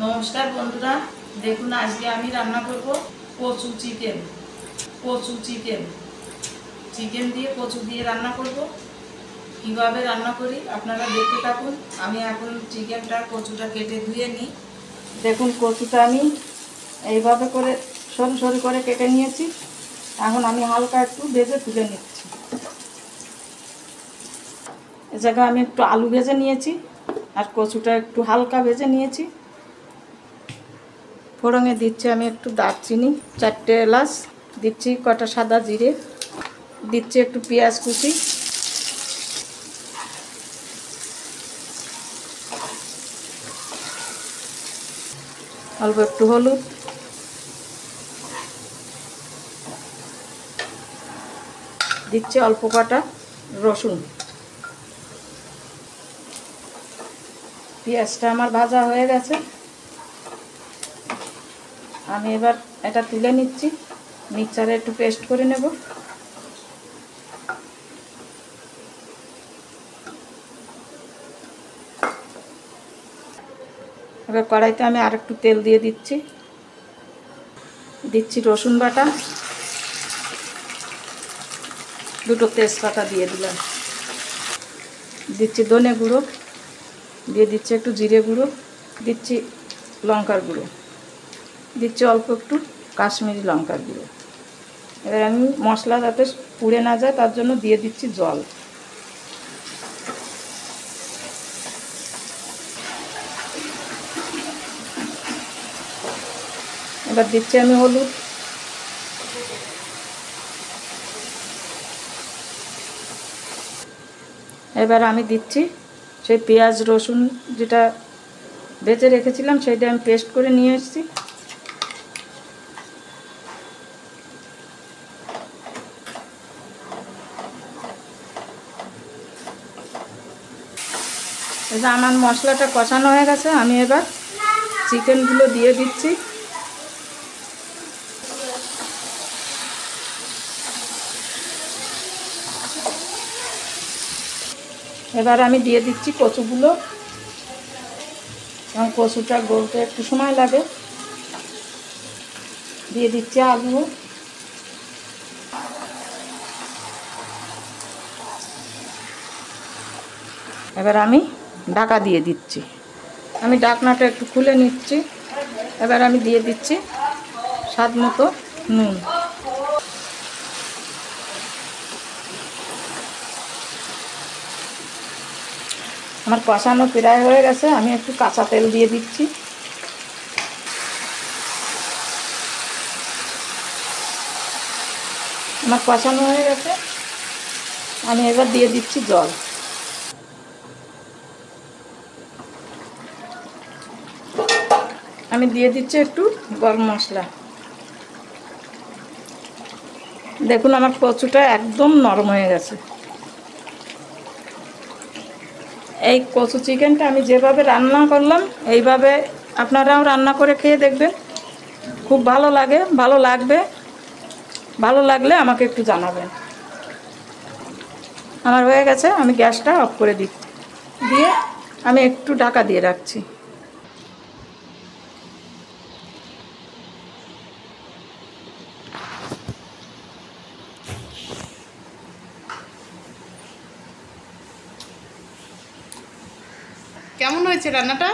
নমস্কার বন্ধুরা, দেখুন আজকে আমি রান্না করব কচু চিকেন। চিকেন দিয়ে কচু দিয়ে রান্না করব। কিভাবে রান্না করি আপনারা দেখতে থাকুন। আমি এখন কচুটা কেটে ধুয়ে নিই। দেখুন কচুটা আমি এইভাবে করে সরু সরু করে কেটে নিয়েছি। এখন আমি হালকা একটু ভেজে তুলে নিচ্ছি। এ জায়গায় আমি একটু আলু ভেজে নিয়েছি আর কচুটা একটু হালকা ভেজে নিয়েছি। ফোড়নে দিচ্ছি আমি একটু দারচিনি, 4টে এলাচ, দিচ্ছি কটা সাদা জিরে, দিচ্ছি একটু পেঁয়াজ কুচি, অল্প একটু হলুদ, দিচ্ছি অল্প কটা রসুন। পেঁয়াজটা আমার ভাজা হয়ে গেছে, আমি এবার এটা তুলে নিচ্ছি। মিক্সারে একটু পেস্ট করে নেব। এবার কড়াইতে আমি আর একটু তেল দিয়ে দিচ্ছি রসুন বাটা, 2টো তেজপাতা দিয়ে দিলাম, দিচ্ছি ধনে গুঁড়ো, দিয়ে দিচ্ছি একটু জিরে গুঁড়ো, দিচ্ছি লঙ্কার গুঁড়ো, দিচ্ছি অল্প একটু কাশ্মীরি লঙ্কার গুঁড়ো। এবার আমি মশলা যাতে পুড়ে না যায় তার জন্য দিয়ে দিচ্ছি জল। এবার দিচ্ছি আমি হলুদ, এবার আমি দিচ্ছি সেই পেঁয়াজ রসুন যেটা ভেজে রেখেছিলাম সেইটা আমি পেস্ট করে নিয়ে এসেছি। এবার আমার মশলাটা কষানো হয়ে গেছে, আমি এবার চিকেনগুলো দিয়ে দিচ্ছি। এবার আমি দিয়ে দিচ্ছি কচুগুলো, এবং কচুটা গলতে একটু সময় লাগে। দিয়ে দিচ্ছি আলু, এবার আমি ঢাকা দিয়ে দিচ্ছি। আমি ঢাকনাটা একটু খুলে নিচ্ছি। এবার আমি দিয়ে দিচ্ছি স্বাদ মতো নুন। আমার কষানো প্রায় হয়ে গেছে, আমি একটু কাঁচা তেল দিয়ে দিচ্ছি। আমার কষানো হয়ে গেছে, আমি এবার দিয়ে দিচ্ছি জল। আমি দিয়ে দিচ্ছি একটু গরম মশলা। দেখুন আমার কচুটা একদম নরম হয়ে গেছে। এই কচু চিকেনটা আমি যেভাবে রান্না করলাম এইভাবে আপনারাও রান্না করে খেয়ে দেখবেন, খুব ভালো লাগবে। ভালো লাগলে আমাকে একটু জানাবেন। আমার হয়ে গেছে, আমি গ্যাসটা অফ করে দিচ্ছি, দিয়ে আমি একটু ঢাকা দিয়ে রাখছি। কেমন হয়েছে রান্নাটা?